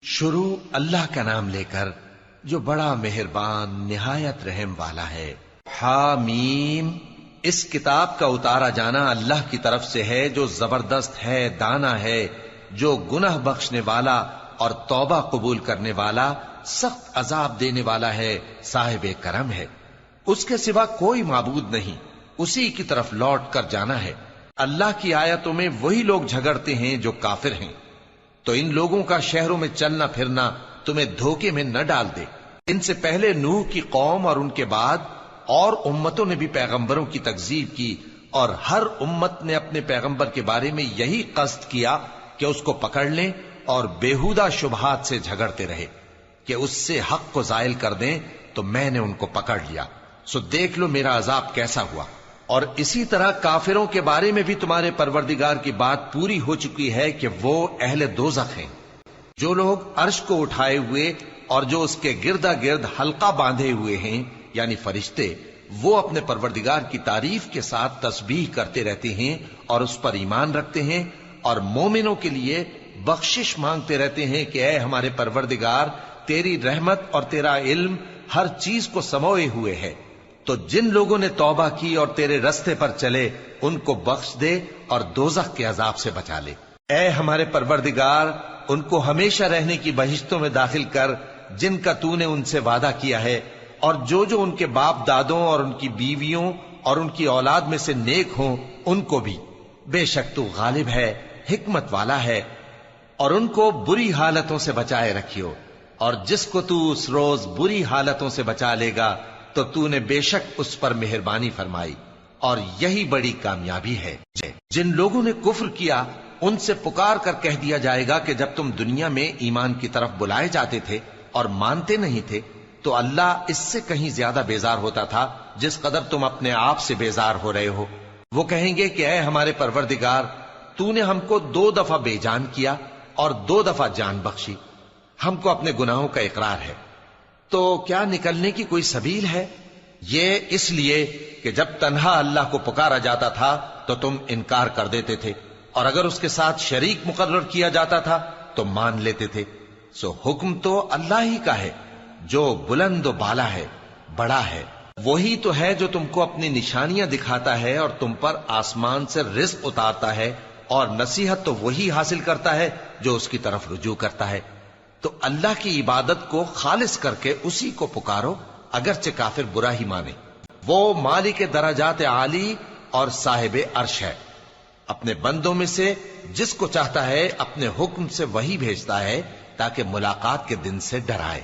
شروع اللہ کا نام لے کر جو بڑا مہربان نہایت رحم والا ہے۔ حامیم، اس کتاب کا اتارا جانا اللہ کی طرف سے ہے جو زبردست ہے، دانا ہے، جو گناہ بخشنے والا اور توبہ قبول کرنے والا، سخت عذاب دینے والا ہے، صاحب کرم ہے۔ اس کے سوا کوئی معبود نہیں، اسی کی طرف لوٹ کر جانا ہے۔ اللہ کی آیتوں میں وہی لوگ جھگڑتے ہیں جو کافر ہیں، تو ان لوگوں کا شہروں میں چلنا پھرنا تمہیں دھوکے میں نہ ڈال دے۔ ان سے پہلے نوح کی قوم اور ان کے بعد اور امتوں نے بھی پیغمبروں کی تکذیب کی، اور ہر امت نے اپنے پیغمبر کے بارے میں یہی قصد کیا کہ اس کو پکڑ لیں، اور بیہودہ شبہات سے جھگڑتے رہے کہ اس سے حق کو زائل کر دیں، تو میں نے ان کو پکڑ لیا، سو دیکھ لو میرا عذاب کیسا ہوا۔ اور اسی طرح کافروں کے بارے میں بھی تمہارے پروردگار کی بات پوری ہو چکی ہے کہ وہ اہل دوزخ ہیں۔ جو لوگ عرش کو اٹھائے ہوئے اور جو اس کے گردا گرد حلقہ باندھے ہوئے ہیں یعنی فرشتے، وہ اپنے پروردگار کی تعریف کے ساتھ تسبیح کرتے رہتے ہیں اور اس پر ایمان رکھتے ہیں، اور مومنوں کے لیے بخشش مانگتے رہتے ہیں کہ اے ہمارے پروردگار، تیری رحمت اور تیرا علم ہر چیز کو سموئے ہوئے ہے، تو جن لوگوں نے توبہ کی اور تیرے رستے پر چلے ان کو بخش دے اور دوزخ کے عذاب سے بچا لے۔ اے ہمارے پروردگار، ان کو ہمیشہ رہنے کی بہشتوں میں داخل کر جن کا تو نے ان سے وعدہ کیا ہے، اور جو ان کے باپ دادوں اور ان کی بیویوں اور ان کی اولاد میں سے نیک ہوں ان کو بھی، بے شک تو غالب ہے، حکمت والا ہے۔ اور ان کو بری حالتوں سے بچائے رکھیو، اور جس کو تو اس روز بری حالتوں سے بچا لے گا تو تو نے بے شک اس پر مہربانی فرمائی، اور یہی بڑی کامیابی ہے۔ جن لوگوں نے کفر کیا ان سے پکار کر کہہ دیا جائے گا کہ جب تم دنیا میں ایمان کی طرف بلائے جاتے تھے اور مانتے نہیں تھے تو اللہ اس سے کہیں زیادہ بیزار ہوتا تھا جس قدر تم اپنے آپ سے بیزار ہو رہے ہو۔ وہ کہیں گے کہ اے ہمارے پروردگار، تو نے ہم کو 2 دفعہ بے جان کیا اور 2 دفعہ جان بخشی، ہم کو اپنے گناہوں کا اقرار ہے، تو کیا نکلنے کی کوئی سبیل ہے؟ یہ اس لیے کہ جب تنہا اللہ کو پکارا جاتا تھا تو تم انکار کر دیتے تھے، اور اگر اس کے ساتھ شریک مقرر کیا جاتا تھا تو مان لیتے تھے۔ سو حکم تو اللہ ہی کا ہے جو بلند و بالا ہے، بڑا ہے۔ وہی تو ہے جو تم کو اپنی نشانیاں دکھاتا ہے اور تم پر آسمان سے رزق اتارتا ہے، اور نصیحت تو وہی حاصل کرتا ہے جو اس کی طرف رجوع کرتا ہے۔ تو اللہ کی عبادت کو خالص کر کے اسی کو پکارو، اگرچہ کافر برا ہی مانے۔ وہ مالک درجات عالی اور صاحب عرش ہے، اپنے بندوں میں سے جس کو چاہتا ہے اپنے حکم سے وہی بھیجتا ہے تاکہ ملاقات کے دن سے ڈرائے۔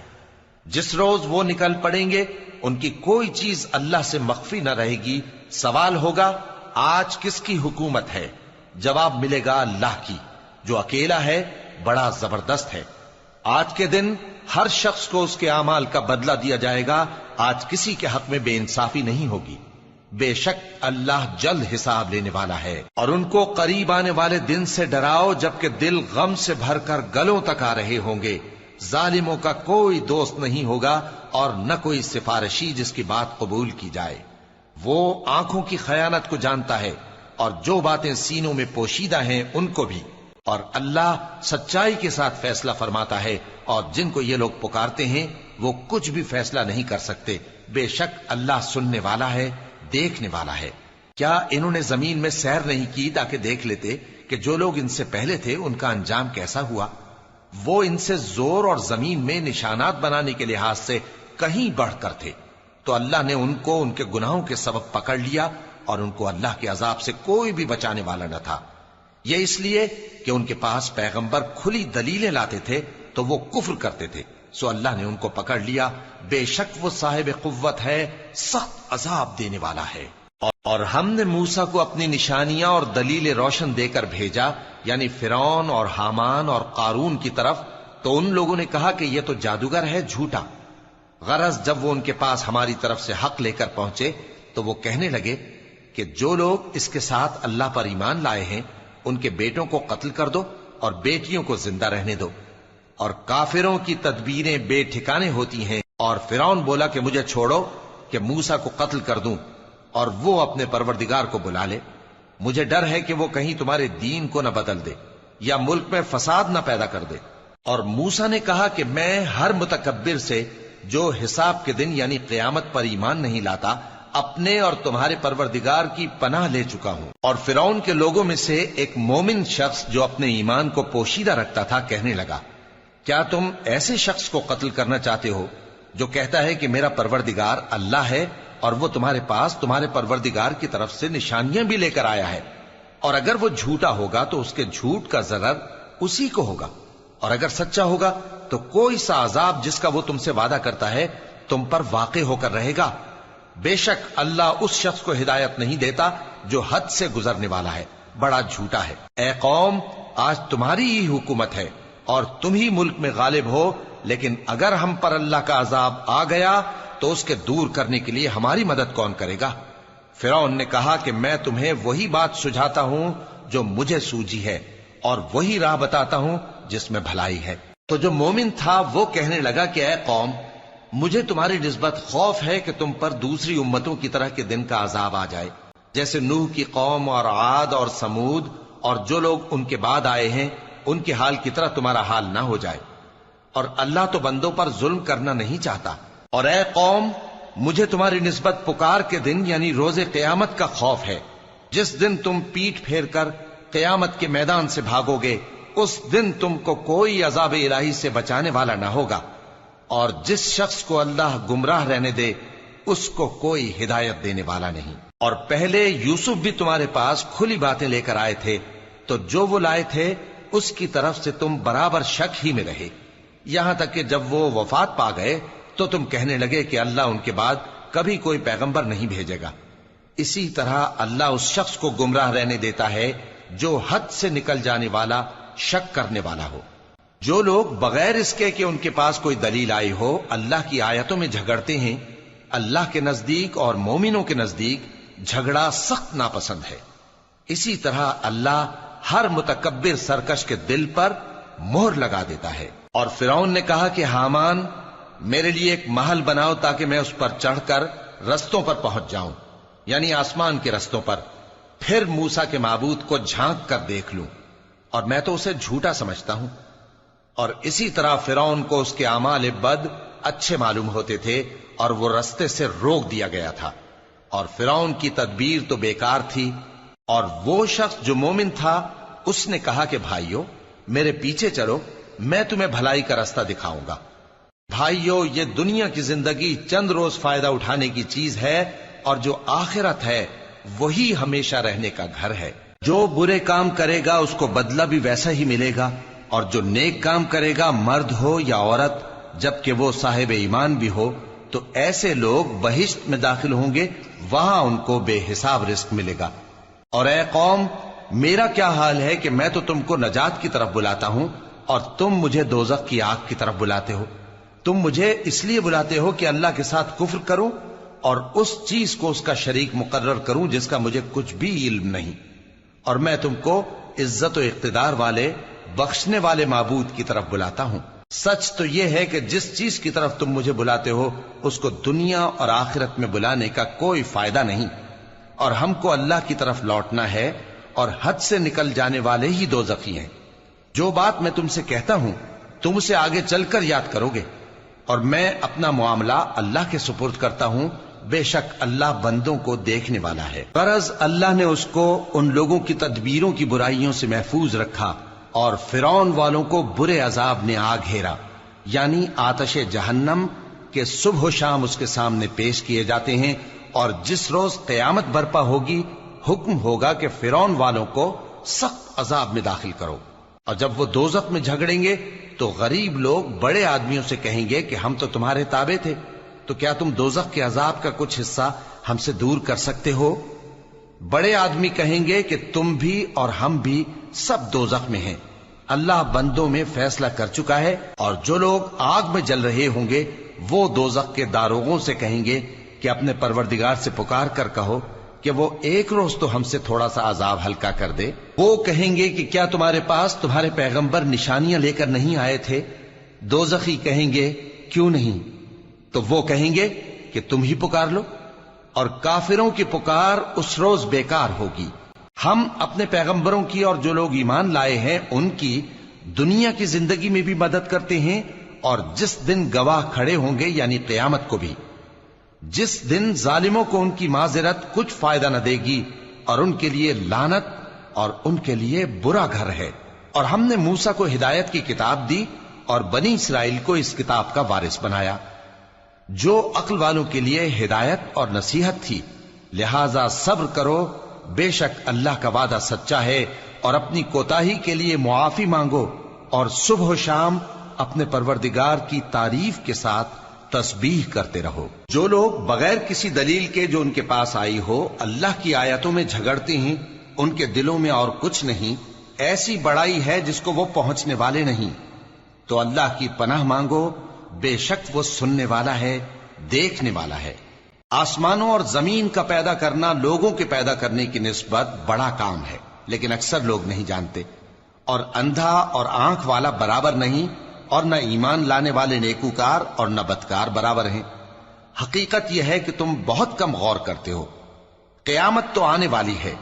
جس روز وہ نکل پڑیں گے ان کی کوئی چیز اللہ سے مخفی نہ رہے گی۔ سوال ہوگا آج کس کی حکومت ہے؟ جواب ملے گا اللہ کی، جو اکیلا ہے، بڑا زبردست ہے۔ آج کے دن ہر شخص کو اس کے اعمال کا بدلہ دیا جائے گا، آج کسی کے حق میں بے انصافی نہیں ہوگی۔ بے شک اللہ جلد حساب لینے والا ہے۔ اور ان کو قریب آنے والے دن سے ڈراؤ جبکہ دل غم سے بھر کر گلوں تک آ رہے ہوں گے۔ ظالموں کا کوئی دوست نہیں ہوگا اور نہ کوئی سفارشی جس کی بات قبول کی جائے۔ وہ آنکھوں کی خیانت کو جانتا ہے اور جو باتیں سینوں میں پوشیدہ ہیں ان کو بھی، اور اللہ سچائی کے ساتھ فیصلہ فرماتا ہے، اور جن کو یہ لوگ پکارتے ہیں وہ کچھ بھی فیصلہ نہیں کر سکتے۔ بے شک اللہ سننے والا ہے، دیکھنے والا ہے۔ کیا انہوں نے زمین میں سیر نہیں کی تاکہ دیکھ لیتے کہ جو لوگ ان سے پہلے تھے ان کا انجام کیسا ہوا؟ وہ ان سے زور اور زمین میں نشانات بنانے کے لحاظ سے کہیں بڑھ کر تھے، تو اللہ نے ان کو ان کے گناہوں کے سبب پکڑ لیا، اور ان کو اللہ کے عذاب سے کوئی بھی بچانے والا نہ تھا۔ یہ اس لیے کہ ان کے پاس پیغمبر کھلی دلیلیں لاتے تھے تو وہ کفر کرتے تھے، سو اللہ نے ان کو پکڑ لیا۔ بے شک وہ صاحب قوت ہے، سخت عذاب دینے والا ہے۔ اور ہم نے موسیٰ کو اپنی نشانیاں اور دلیل روشن دے کر بھیجا، یعنی فرعون اور حامان اور قارون کی طرف، تو ان لوگوں نے کہا کہ یہ تو جادوگر ہے، جھوٹا۔ غرض جب وہ ان کے پاس ہماری طرف سے حق لے کر پہنچے تو وہ کہنے لگے کہ جو لوگ اس کے ساتھ اللہ پر ایمان لائے ہیں ان کے بیٹوں کو قتل کر دو اور بیٹیوں کو زندہ رہنے دو۔ اور کافروں کی تدبیریں بے ٹھکانے ہوتی ہیں۔ اور فرعون بولا کہ مجھے چھوڑو کہ موسیٰ کو قتل کر دوں اور وہ اپنے پروردگار کو بلا لے۔ مجھے ڈر ہے کہ وہ کہیں تمہارے دین کو نہ بدل دے یا ملک میں فساد نہ پیدا کر دے۔ اور موسیٰ نے کہا کہ میں ہر متکبر سے جو حساب کے دن یعنی قیامت پر ایمان نہیں لاتا اپنے اور تمہارے پروردگار کی پناہ لے چکا ہوں۔ اور فرعون کے لوگوں میں سے ایک مومن شخص جو اپنے ایمان کو پوشیدہ رکھتا تھا کہنے لگا، کیا تم ایسے شخص کو قتل کرنا چاہتے ہو جو کہتا ہے کہ میرا پروردگار اللہ ہے اور وہ تمہارے پاس تمہارے پروردگار کی طرف سے نشانیاں بھی لے کر آیا ہے، اور اگر وہ جھوٹا ہوگا تو اس کے جھوٹ کا ضرر اسی کو ہوگا، اور اگر سچا ہوگا تو کوئی سا عذاب جس کا وہ تم سے وعدہ کرتا ہے تم پر واقع ہو کر رہے گا۔ بے شک اللہ اس شخص کو ہدایت نہیں دیتا جو حد سے گزرنے والا ہے، بڑا جھوٹا ہے۔ اے قوم، آج تمہاری ہی حکومت ہے اور تم ہی ملک میں غالب ہو، لیکن اگر ہم پر اللہ کا عذاب آ گیا تو اس کے دور کرنے کے لیے ہماری مدد کون کرے گا؟ فرعون نے کہا کہ میں تمہیں وہی بات سجھاتا ہوں جو مجھے سوجھی ہے اور وہی راہ بتاتا ہوں جس میں بھلائی ہے۔ تو جو مومن تھا وہ کہنے لگا کہ اے قوم، مجھے تمہاری نسبت خوف ہے کہ تم پر دوسری امتوں کی طرح کے دن کا عذاب آ جائے، جیسے نوح کی قوم اور عاد اور سمود اور جو لوگ ان کے بعد آئے ہیں ان کے حال کی طرح تمہارا حال نہ ہو جائے، اور اللہ تو بندوں پر ظلم کرنا نہیں چاہتا۔ اور اے قوم، مجھے تمہاری نسبت پکار کے دن یعنی روز قیامت کا خوف ہے، جس دن تم پیٹ پھیر کر قیامت کے میدان سے بھاگو گے، اس دن تم کو کوئی عذاب الہی سے بچانے والا نہ ہوگا، اور جس شخص کو اللہ گمراہ رہنے دے اس کو کوئی ہدایت دینے والا نہیں۔ اور پہلے یوسف بھی تمہارے پاس کھلی باتیں لے کر آئے تھے، تو جو وہ لائے تھے اس کی طرف سے تم برابر شک ہی میں رہے، یہاں تک کہ جب وہ وفات پا گئے تو تم کہنے لگے کہ اللہ ان کے بعد کبھی کوئی پیغمبر نہیں بھیجے گا۔ اسی طرح اللہ اس شخص کو گمراہ رہنے دیتا ہے جو حد سے نکل جانے والا، شک کرنے والا ہو۔ جو لوگ بغیر اس کے کہ ان کے پاس کوئی دلیل آئی ہو اللہ کی آیتوں میں جھگڑتے ہیں، اللہ کے نزدیک اور مومنوں کے نزدیک جھگڑا سخت ناپسند ہے۔ اسی طرح اللہ ہر متکبر سرکش کے دل پر مہر لگا دیتا ہے۔ اور فرعون نے کہا کہ حامان، میرے لیے ایک محل بناؤ تاکہ میں اس پر چڑھ کر رستوں پر پہنچ جاؤں، یعنی آسمان کے رستوں پر، پھر موسیٰ کے معبود کو جھانک کر دیکھ لوں، اور میں تو اسے جھوٹا سمجھتا ہوں۔ اور اسی طرح فرعون کو اس کے اعمال بد اچھے معلوم ہوتے تھے اور وہ رستے سے روک دیا گیا تھا، اور فرعون کی تدبیر تو بیکار تھی۔ اور وہ شخص جو مومن تھا اس نے کہا کہ بھائیو، میرے پیچھے چلو، میں تمہیں بھلائی کا رستہ دکھاؤں گا۔ بھائیو، یہ دنیا کی زندگی چند روز فائدہ اٹھانے کی چیز ہے، اور جو آخرت ہے وہی ہمیشہ رہنے کا گھر ہے۔ جو برے کام کرے گا اس کو بدلہ بھی ویسا ہی ملے گا، اور جو نیک کام کرے گا، مرد ہو یا عورت، جبکہ وہ صاحب ایمان بھی ہو، تو ایسے لوگ بہشت میں داخل ہوں گے، وہاں ان کو بے حساب رزق ملے گا۔ اور اے قوم، میرا کیا حال ہے کہ میں تو تم کو نجات کی طرف بلاتا ہوں اور تم مجھے دوزخ کی آگ کی طرف بلاتے ہو۔ تم مجھے اس لیے بلاتے ہو کہ اللہ کے ساتھ کفر کروں اور اس چیز کو اس کا شریک مقرر کروں جس کا مجھے کچھ بھی علم نہیں، اور میں تم کو عزت و اقتدار والے، بخشنے والے معبود کی طرف بلاتا ہوں۔ سچ تو یہ ہے کہ جس چیز کی طرف تم مجھے بلاتے ہو اس کو دنیا اور آخرت میں بلانے کا کوئی فائدہ نہیں، اور ہم کو اللہ کی طرف لوٹنا ہے، اور حد سے نکل جانے والے ہی دوزخی ہیں۔ جو بات میں تم سے کہتا ہوں تم اسے آگے چل کر یاد کرو گے، اور میں اپنا معاملہ اللہ کے سپرد کرتا ہوں، بے شک اللہ بندوں کو دیکھنے والا ہے۔ غرض اللہ نے اس کو ان لوگوں کی تدبیروں کی برائیوں سے محفوظ رکھا، اور فرعون والوں کو برے عذاب نے آ گھیرا، یعنی آتش جہنم کے صبح و شام اس کے سامنے پیش کیے جاتے ہیں، اور جس روز قیامت برپا ہوگی حکم ہوگا کہ فرعون والوں کو سخت عذاب میں داخل کرو۔ اور جب وہ دوزخ میں جھگڑیں گے تو غریب لوگ بڑے آدمیوں سے کہیں گے کہ ہم تو تمہارے تابع تھے، تو کیا تم دوزخ کے عذاب کا کچھ حصہ ہم سے دور کر سکتے ہو؟ بڑے آدمی کہیں گے کہ تم بھی اور ہم بھی سب دوزخ میں ہیں، اللہ بندوں میں فیصلہ کر چکا ہے۔ اور جو لوگ آگ میں جل رہے ہوں گے وہ دوزخ کے داروغوں سے کہیں گے کہ اپنے پروردگار سے پکار کر کہو کہ وہ ایک روز تو ہم سے تھوڑا سا عذاب ہلکا کر دے۔ وہ کہیں گے کہ کیا تمہارے پاس تمہارے پیغمبر نشانیاں لے کر نہیں آئے تھے؟ دوزخی کہیں گے کیوں نہیں؟ تو وہ کہیں گے کہ تم ہی پکار لو، اور کافروں کی پکار اس روز بیکار ہوگی۔ ہم اپنے پیغمبروں کی اور جو لوگ ایمان لائے ہیں ان کی دنیا کی زندگی میں بھی مدد کرتے ہیں اور جس دن گواہ کھڑے ہوں گے یعنی قیامت کو بھی، جس دن ظالموں کو ان کی معذرت کچھ فائدہ نہ دے گی اور ان کے لیے لعنت اور ان کے لیے برا گھر ہے۔ اور ہم نے موسیٰ کو ہدایت کی کتاب دی اور بنی اسرائیل کو اس کتاب کا وارث بنایا، جو عقل والوں کے لیے ہدایت اور نصیحت تھی۔ لہذا صبر کرو، بے شک اللہ کا وعدہ سچا ہے، اور اپنی کوتاہی کے لیے معافی مانگو، اور صبح و شام اپنے پروردگار کی تعریف کے ساتھ تسبیح کرتے رہو۔ جو لوگ بغیر کسی دلیل کے جو ان کے پاس آئی ہو اللہ کی آیتوں میں جھگڑتے ہیں، ان کے دلوں میں اور کچھ نہیں، ایسی بڑائی ہے جس کو وہ پہنچنے والے نہیں۔ تو اللہ کی پناہ مانگو، بے شک وہ سننے والا ہے، دیکھنے والا ہے۔ آسمانوں اور زمین کا پیدا کرنا لوگوں کے پیدا کرنے کی نسبت بڑا کام ہے، لیکن اکثر لوگ نہیں جانتے۔ اور اندھا اور آنکھ والا برابر نہیں، اور نہ ایمان لانے والے نیکوکار اور نہ بدکار برابر ہیں۔ حقیقت یہ ہے کہ تم بہت کم غور کرتے ہو۔ قیامت تو آنے والی ہے،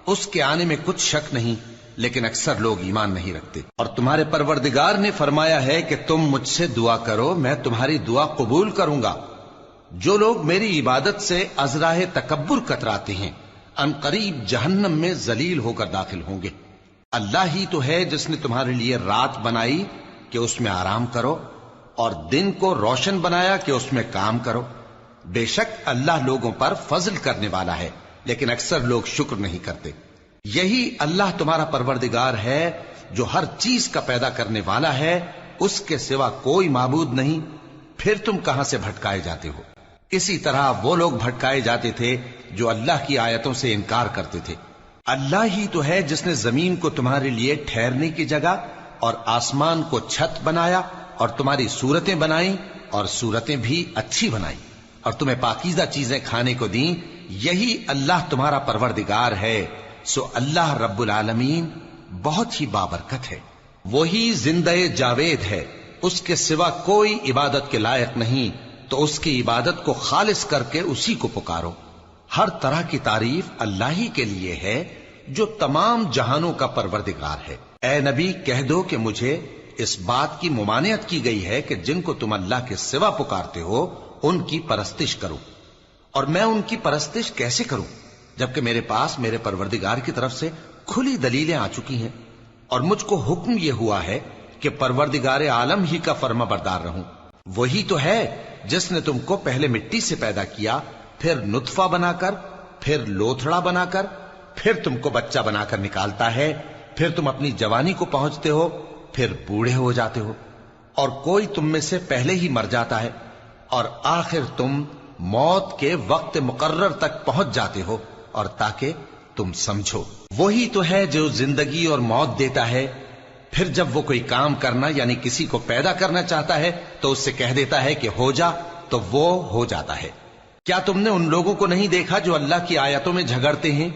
اس کے آنے میں کچھ شک نہیں، لیکن اکثر لوگ ایمان نہیں رکھتے۔ اور تمہارے پروردگار نے فرمایا ہے کہ تم مجھ سے دعا کرو، میں تمہاری دعا قبول کروں گا۔ جو لوگ میری عبادت سے ازراہ تکبر کتراتے ہیں، ان قریب جہنم میں ذلیل ہو کر داخل ہوں گے۔ اللہ ہی تو ہے جس نے تمہارے لیے رات بنائی کہ اس میں آرام کرو، اور دن کو روشن بنایا کہ اس میں کام کرو۔ بے شک اللہ لوگوں پر فضل کرنے والا ہے، لیکن اکثر لوگ شکر نہیں کرتے۔ یہی اللہ تمہارا پروردگار ہے جو ہر چیز کا پیدا کرنے والا ہے، اس کے سوا کوئی معبود نہیں، پھر تم کہاں سے بھٹکائے جاتے ہو؟ اسی طرح وہ لوگ بھٹکائے جاتے تھے جو اللہ کی آیتوں سے انکار کرتے تھے۔ اللہ ہی تو ہے جس نے زمین کو تمہارے لیے ٹھہرنے کی جگہ اور آسمان کو چھت بنایا، اور تمہاری صورتیں بنائیں اور صورتیں بھی اچھی بنائیں، اور تمہیں پاکیزہ چیزیں کھانے کو دیں۔ یہی اللہ تمہارا پروردگار ہے، سو اللہ رب العالمین بہت ہی بابرکت ہے۔ وہی زندہ جاوید ہے، اس کے سوا کوئی عبادت کے لائق نہیں، تو اس کی عبادت کو خالص کر کے اسی کو پکارو۔ ہر طرح کی تعریف اللہ ہی کے لیے ہے جو تمام جہانوں کا پروردگار ہے۔ اے نبی کہہ دو کہ مجھے اس بات کی ممانعت کی گئی ہے کہ جن کو تم اللہ کے سوا پکارتے ہو ان کی پرستش کرو، اور میں ان کی پرستش کیسے کروں جبکہ میرے پاس میرے پروردگار کی طرف سے کھلی دلیلیں آ چکی ہیں، اور مجھ کو حکم یہ ہوا ہے کہ پروردگار عالم ہی کا فرما بردار رہوں۔ وہی تو ہے جس نے تم کو پہلے مٹی سے پیدا کیا، پھر نطفہ بنا کر، پھر لوتھڑا بنا کر، پھر تم کو بچہ بنا کر نکالتا ہے، پھر تم اپنی جوانی کو پہنچتے ہو، پھر بوڑھے ہو جاتے ہو، اور کوئی تم میں سے پہلے ہی مر جاتا ہے، اور آخر تم موت کے وقت مقرر تک پہنچ جاتے ہو، اور تاکہ تم سمجھو۔ وہی تو ہے جو زندگی اور موت دیتا ہے، پھر جب وہ کوئی کام کرنا یعنی کسی کو پیدا کرنا چاہتا ہے تو اس سے کہہ دیتا ہے کہ ہو جا، تو وہ ہو جاتا ہے۔ کیا تم نے ان لوگوں کو نہیں دیکھا جو اللہ کی آیتوں میں جھگڑتے ہیں؟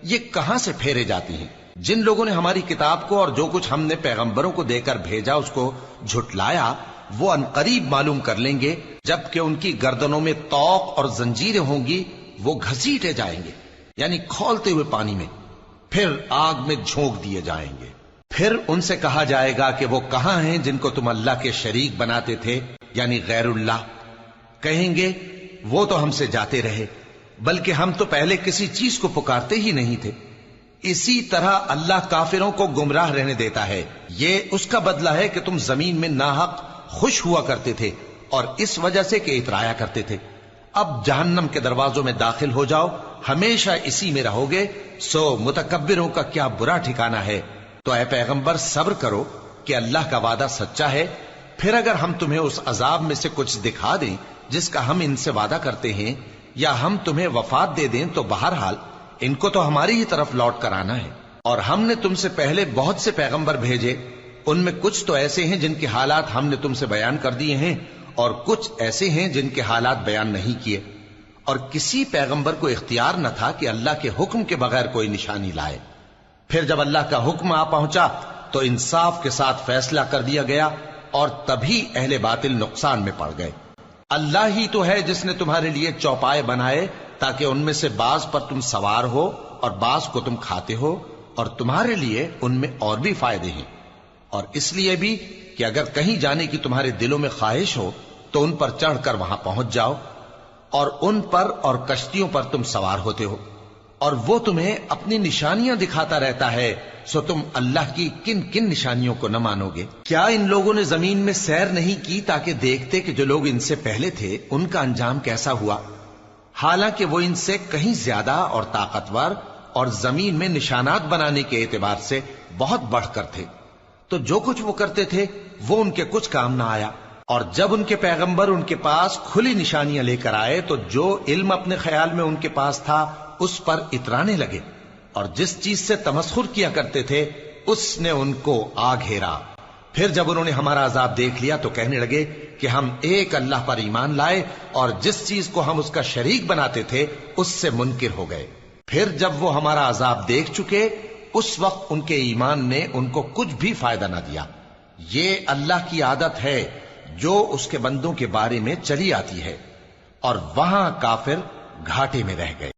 یہ کہاں سے پھیرے جاتی ہیں؟ جن لوگوں نے ہماری کتاب کو اور جو کچھ ہم نے پیغمبروں کو دے کر بھیجا اس کو جھٹلایا، وہ انقریب معلوم کر لیں گے جبکہ ان کی گردنوں میں طوق اور زنجیریں ہوں گی، وہ گھسیٹے جائیں گے یعنی کھولتے ہوئے پانی میں، پھر آگ میں جھونک دیے جائیں گے۔ پھر ان سے کہا جائے گا کہ وہ کہاں ہیں جن کو تم اللہ کے شریک بناتے تھے یعنی غیر اللہ؟ کہیں گے وہ تو ہم سے جاتے رہے، بلکہ ہم تو پہلے کسی چیز کو پکارتے ہی نہیں تھے۔ اسی طرح اللہ کافروں کو گمراہ رہنے دیتا ہے، یہ اس کا بدلہ ہے کہ تم زمین میں ناحق خوش ہوا کرتے تھے اور اس وجہ سے کہ اترایا کرتے تھے۔ اب جہنم کے دروازوں میں داخل ہو جاؤ، ہمیشہ اسی میں رہو گے، سو متکبروں کا کیا برا ٹھکانہ ہے۔ تو اے پیغمبر صبر کرو کہ اللہ کا وعدہ سچا ہے، پھر اگر ہم تمہیں اس عذاب میں سے کچھ دکھا دیں جس کا ہم ان سے وعدہ کرتے ہیں، یا ہم تمہیں وفات دے دیں، تو بہرحال ان کو تو ہماری ہی طرف لوٹ کر آنا ہے۔ اور ہم نے تم سے پہلے بہت سے پیغمبر بھیجے، ان میں کچھ تو ایسے ہیں جن کے حالات ہم نے تم سے بیان کر دیے ہیں، اور کچھ ایسے ہیں جن کے حالات بیان نہیں کیے۔ اور کسی پیغمبر کو اختیار نہ تھا کہ اللہ کے حکم کے بغیر کوئی نشانی لائے۔ پھر جب اللہ کا حکم آ پہنچا تو انصاف کے ساتھ فیصلہ کر دیا گیا، اور تبھی اہل باطل نقصان میں پڑ گئے۔ اللہ ہی تو ہے جس نے تمہارے لیے چوپائے بنائے تاکہ ان میں سے بعض پر تم سوار ہو اور بعض کو تم کھاتے ہو، اور تمہارے لیے ان میں اور بھی فائدے ہیں۔ اور اس لیے بھی کہ اگر کہیں جانے کی تمہارے دلوں میں خواہش ہو تو ان پر چڑھ کر وہاں پہنچ جاؤ، اور ان پر اور کشتیوں پر تم سوار ہوتے ہو، اور وہ تمہیں اپنی نشانیاں دکھاتا رہتا ہے، سو تم اللہ کی کن کن نشانیوں کو نہ مانو گے؟ کیا ان لوگوں نے زمین میں سیر نہیں کی تاکہ دیکھتے کہ جو لوگ ان سے پہلے تھے ان کا انجام کیسا ہوا؟ حالانکہ وہ ان سے کہیں زیادہ اور طاقتور اور زمین میں نشانات بنانے کے اعتبار سے بہت بڑھ کر تھے، تو جو کچھ وہ کرتے تھے وہ ان کے کچھ کام نہ آیا۔ اور جب ان کے پیغمبر ان کے پاس کھلی نشانیاں لے کر آئے تو جو علم اپنے خیال میں ان کے پاس تھا اس پر اترانے لگے، اور جس چیز سے تمسخر کیا کرتے تھے اس نے ان کو آ گھیرا۔ پھر جب انہوں نے ہمارا عذاب دیکھ لیا تو کہنے لگے کہ ہم ایک اللہ پر ایمان لائے، اور جس چیز کو ہم اس کا شریک بناتے تھے اس سے منکر ہو گئے۔ پھر جب وہ ہمارا عذاب دیکھ چکے اس وقت ان کے ایمان نے ان کو کچھ بھی فائدہ نہ دیا۔ یہ اللہ کی عادت ہے جو اس کے بندوں کے بارے میں چلی آتی ہے، اور وہاں کافر گھاٹے میں رہ گئے۔